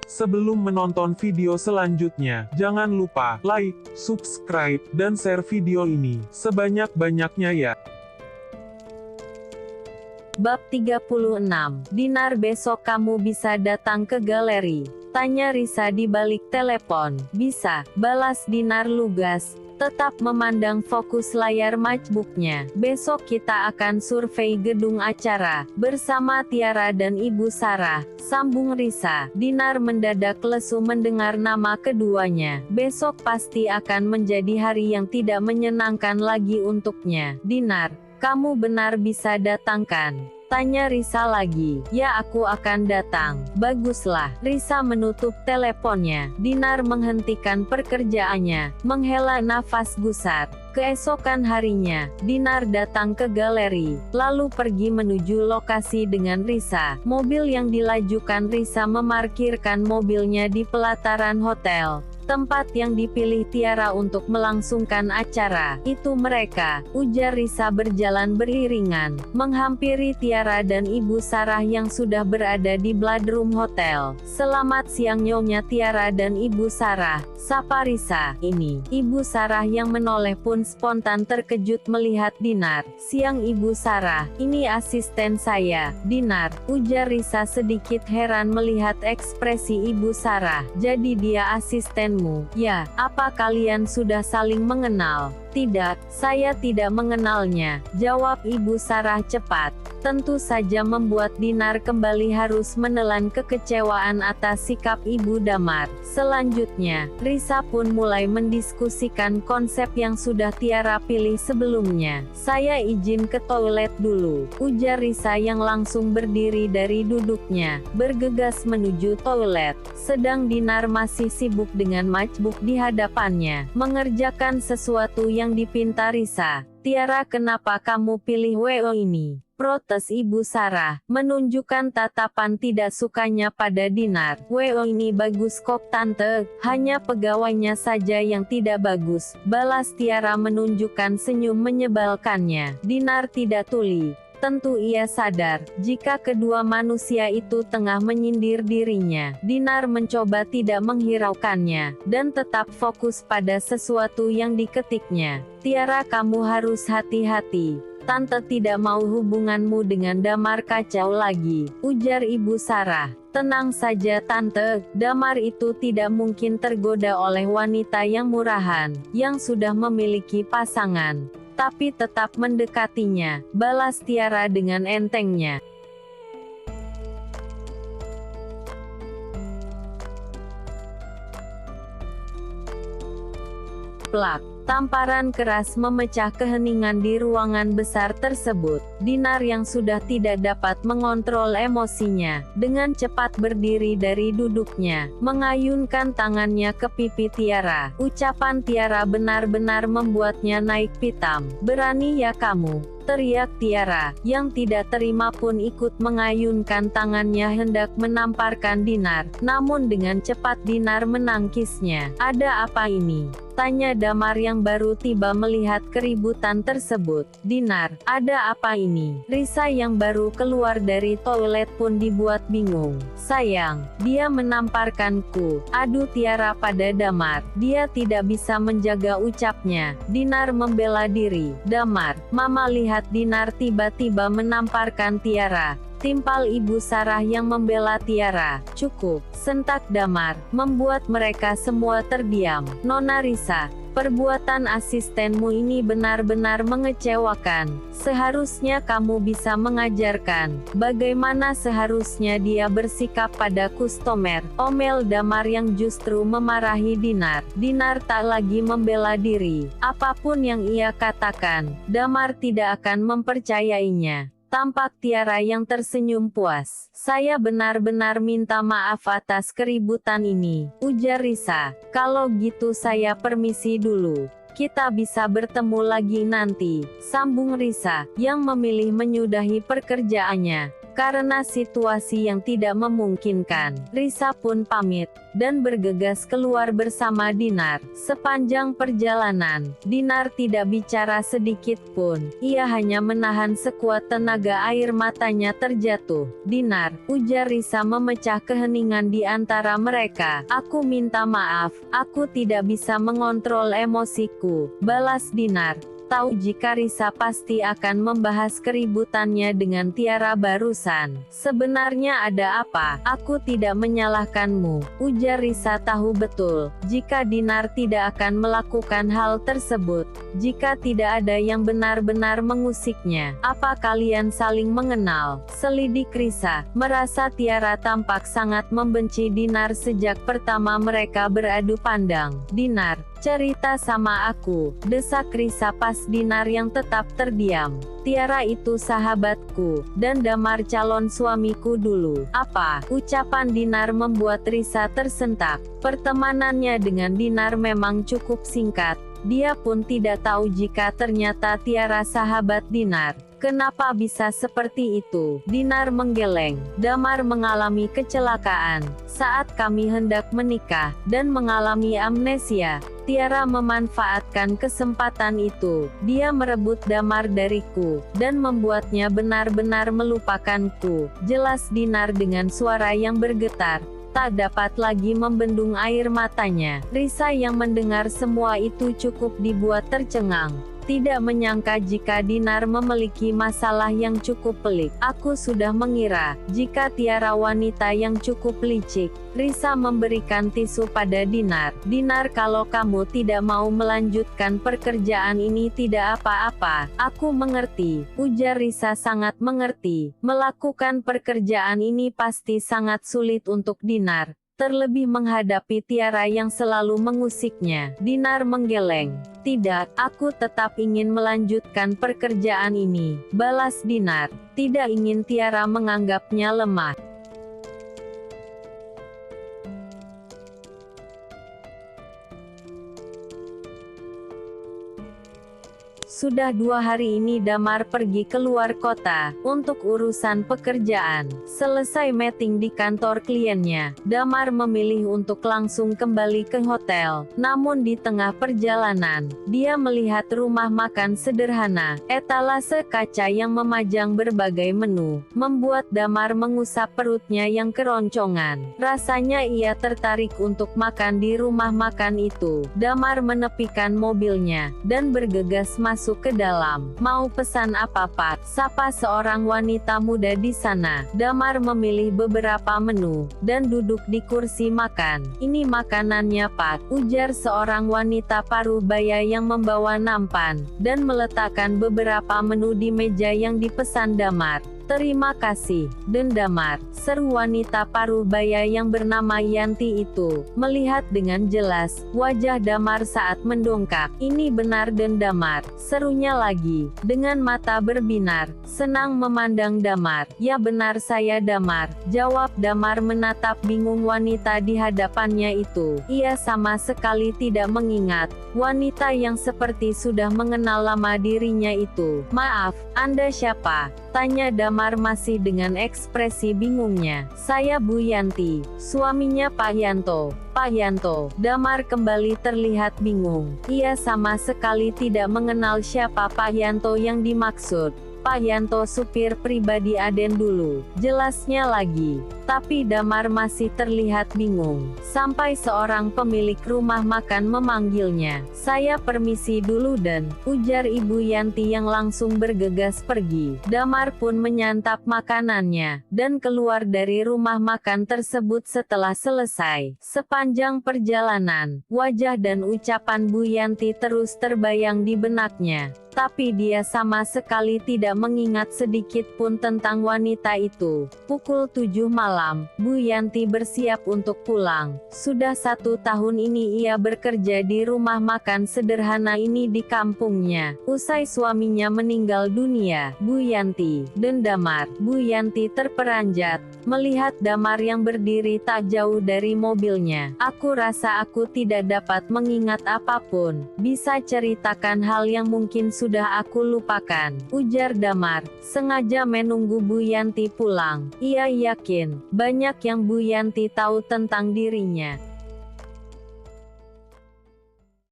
Sebelum menonton video selanjutnya, jangan lupa like, subscribe, dan share video ini sebanyak-banyaknya ya. Bab 36. Dinar, besok kamu bisa datang ke galeri? Tanya Risa di balik telepon. Bisa, balas Dinar lugas, tetap memandang fokus layar MacBook-nya. Besok kita akan survei gedung acara, bersama Tiara dan Ibu Sarah, sambung Risa. Dinar mendadak lesu mendengar nama keduanya. Besok pasti akan menjadi hari yang tidak menyenangkan lagi untuknya. Dinar, kamu benar bisa datang kan? Tanya Risa lagi. Ya, aku akan datang. Baguslah. Risa menutup teleponnya. Dinar menghentikan pekerjaannya, menghela nafas gusar. Keesokan harinya, Dinar datang ke galeri, lalu pergi menuju lokasi dengan Risa. Mobil yang dilajukan Risa memarkirkan mobilnya di pelataran hotel, tempat yang dipilih Tiara untuk melangsungkan acara. Itu mereka, ujar Risa berjalan beriringan, menghampiri Tiara dan Ibu Sarah yang sudah berada di Bloodroom Hotel. Selamat siang Nyonya Tiara dan Ibu Sarah, sapa Risa. Ini, Ibu Sarah yang menoleh pun spontan terkejut melihat Dinar. Siang Ibu Sarah, ini asisten saya, Dinar, ujar Risa sedikit heran melihat ekspresi Ibu Sarah. Jadi dia asisten? Ya, apa kalian sudah saling mengenal? Tidak, saya tidak mengenalnya, jawab Ibu Sarah cepat. Tentu saja membuat Dinar kembali harus menelan kekecewaan atas sikap Ibu Damar. Selanjutnya, Risa pun mulai mendiskusikan konsep yang sudah Tiara pilih sebelumnya. Saya izin ke toilet dulu, ujar Risa yang langsung berdiri dari duduknya, bergegas menuju toilet. Sedang Dinar masih sibuk dengan MacBook di hadapannya, mengerjakan sesuatu yang dipinta Risa. Tiara, kenapa kamu pilih WO ini? Protes Ibu Sarah, menunjukkan tatapan tidak sukanya pada Dinar. WO ini bagus kok Tante, hanya pegawainya saja yang tidak bagus, balas Tiara menunjukkan senyum menyebalkannya. Dinar tidak tuli. Tentu ia sadar, jika kedua manusia itu tengah menyindir dirinya. Dinar mencoba tidak menghiraukannya, dan tetap fokus pada sesuatu yang diketiknya. Tiara, kamu harus hati-hati. Tante tidak mau hubunganmu dengan Damar kacau lagi, ujar Ibu Sarah. Tenang saja Tante, Damar itu tidak mungkin tergoda oleh wanita yang murahan, yang sudah memiliki pasangan. Tapi tetap mendekatinya, balas Tiara dengan entengnya. Plak. Tamparan keras memecah keheningan di ruangan besar tersebut. Dinar yang sudah tidak dapat mengontrol emosinya, dengan cepat berdiri dari duduknya, mengayunkan tangannya ke pipi Tiara. Ucapan Tiara benar-benar membuatnya naik pitam. Berani ya kamu, teriak Tiara, yang tidak terima pun ikut mengayunkan tangannya hendak menamparkan Dinar. Namun dengan cepat Dinar menangkisnya. Ada apa ini? Tanya Damar yang baru tiba melihat keributan tersebut. Dinar, ada apa ini? Risa yang baru keluar dari toilet pun dibuat bingung. Sayang, dia menamparkanku. Adu Tiara pada Damar. Dia tidak bisa menjaga ucapnya. Dinar membela diri. Damar, Mama lihat Dinar tiba-tiba menamparkan Tiara. Timpal Ibu Sarah yang membela Tiara. Cukup, sentak Damar, membuat mereka semua terdiam. Nona Risa, perbuatan asistenmu ini benar-benar mengecewakan. Seharusnya kamu bisa mengajarkan bagaimana seharusnya dia bersikap pada kustomer, omel Damar yang justru memarahi Dinar. Dinar tak lagi membela diri. Apapun yang ia katakan, Damar tidak akan mempercayainya. Tampak Tiara yang tersenyum puas. Saya benar-benar minta maaf atas keributan ini, ujar Risa. Kalau gitu saya permisi dulu. Kita bisa bertemu lagi nanti, sambung Risa, yang memilih menyudahi pekerjaannya. Karena situasi yang tidak memungkinkan, Risa pun pamit, dan bergegas keluar bersama Dinar. Sepanjang perjalanan, Dinar tidak bicara sedikit pun. Ia hanya menahan sekuat tenaga air matanya terjatuh. Dinar, ujar Risa memecah keheningan di antara mereka. Aku minta maaf, aku tidak bisa mengontrol emosiku, balas Dinar. Tahu jika Risa pasti akan membahas keributannya dengan Tiara barusan. Sebenarnya ada apa? Aku tidak menyalahkanmu, ujar Risa. Tahu betul, jika Dinar tidak akan melakukan hal tersebut, jika tidak ada yang benar-benar mengusiknya. Apa kalian saling mengenal? Selidik Risa, merasa Tiara tampak sangat membenci Dinar sejak pertama mereka beradu pandang. Dinar, cerita sama aku, desak Risa pas Dinar yang tetap terdiam. Tiara itu sahabatku, dan Damar calon suamiku dulu. Apa? Ucapan Dinar membuat Risa tersentak. Pertemanannya dengan Dinar memang cukup singkat. Dia pun tidak tahu jika ternyata Tiara sahabat Dinar. Kenapa bisa seperti itu? Dinar menggeleng. Damar mengalami kecelakaan saat kami hendak menikah, dan mengalami amnesia. Tiara memanfaatkan kesempatan itu. Dia merebut Damar dariku, dan membuatnya benar-benar melupakanku. Jelas Dinar dengan suara yang bergetar. Tak dapat lagi membendung air matanya. Risa yang mendengar semua itu cukup dibuat tercengang. Tidak menyangka jika Dinar memiliki masalah yang cukup pelik. Aku sudah mengira, jika Tiara wanita yang cukup licik. Risa memberikan tisu pada Dinar. Dinar, kalau kamu tidak mau melanjutkan pekerjaan ini tidak apa-apa. Aku mengerti, ujar Risa. Sangat mengerti. Melakukan pekerjaan ini pasti sangat sulit untuk Dinar. Terlebih menghadapi Tiara yang selalu mengusiknya. Dinar menggeleng. Tidak, aku tetap ingin melanjutkan pekerjaan ini, balas Dinar. Tidak ingin Tiara menganggapnya lemah. Sudah 2 hari ini Damar pergi keluar kota, untuk urusan pekerjaan. Selesai meeting di kantor kliennya, Damar memilih untuk langsung kembali ke hotel. Namun di tengah perjalanan, dia melihat rumah makan sederhana, etalase kaca yang memajang berbagai menu, membuat Damar mengusap perutnya yang keroncongan. Rasanya ia tertarik untuk makan di rumah makan itu. Damar menepikan mobilnya, dan bergegas masuk ke dalam. Mau pesan apa, Pak? Sapa seorang wanita muda di sana. Damar memilih beberapa menu, dan duduk di kursi makan. Ini makanannya, Pak, ujar seorang wanita paruh baya yang membawa nampan, dan meletakkan beberapa menu di meja yang dipesan Damar. Terima kasih, Den Damar, seru wanita paruh baya yang bernama Yanti itu. Melihat dengan jelas wajah Damar saat mendongak. Ini benar Den Damar, serunya lagi, dengan mata berbinar, senang memandang Damar. Ya benar saya Damar, jawab Damar menatap bingung wanita di hadapannya itu. Ia sama sekali tidak mengingat wanita yang seperti sudah mengenal lama dirinya itu. Maaf, Anda siapa? Tanya Damar masih dengan ekspresi bingungnya. Saya Bu Yanti, suaminya Pak Yanto. Pak Yanto. Damar kembali terlihat bingung. Ia sama sekali tidak mengenal siapa Pak Yanto yang dimaksud. Pak Yanto supir pribadi Aden dulu, jelasnya lagi. Tapi Damar masih terlihat bingung. Sampai seorang pemilik rumah makan memanggilnya. Saya permisi dulu Den, ujar Ibu Yanti yang langsung bergegas pergi. Damar pun menyantap makanannya, dan keluar dari rumah makan tersebut setelah selesai. Sepanjang perjalanan, wajah dan ucapan Bu Yanti terus terbayang di benaknya. Tapi dia sama sekali tidak mengingat sedikit pun tentang wanita itu. Pukul 7 malam. malam, Bu Yanti bersiap untuk pulang. Sudah 1 tahun ini ia bekerja di rumah makan sederhana ini di kampungnya. Usai suaminya meninggal dunia, Bu Yanti dan Damar. Bu Yanti terperanjat melihat Damar yang berdiri tak jauh dari mobilnya. Aku rasa aku tidak dapat mengingat apapun. Bisa ceritakan hal yang mungkin sudah aku lupakan, ujar Damar, sengaja menunggu Bu Yanti pulang. Ia yakin banyak yang Bu Yanti tahu tentang dirinya.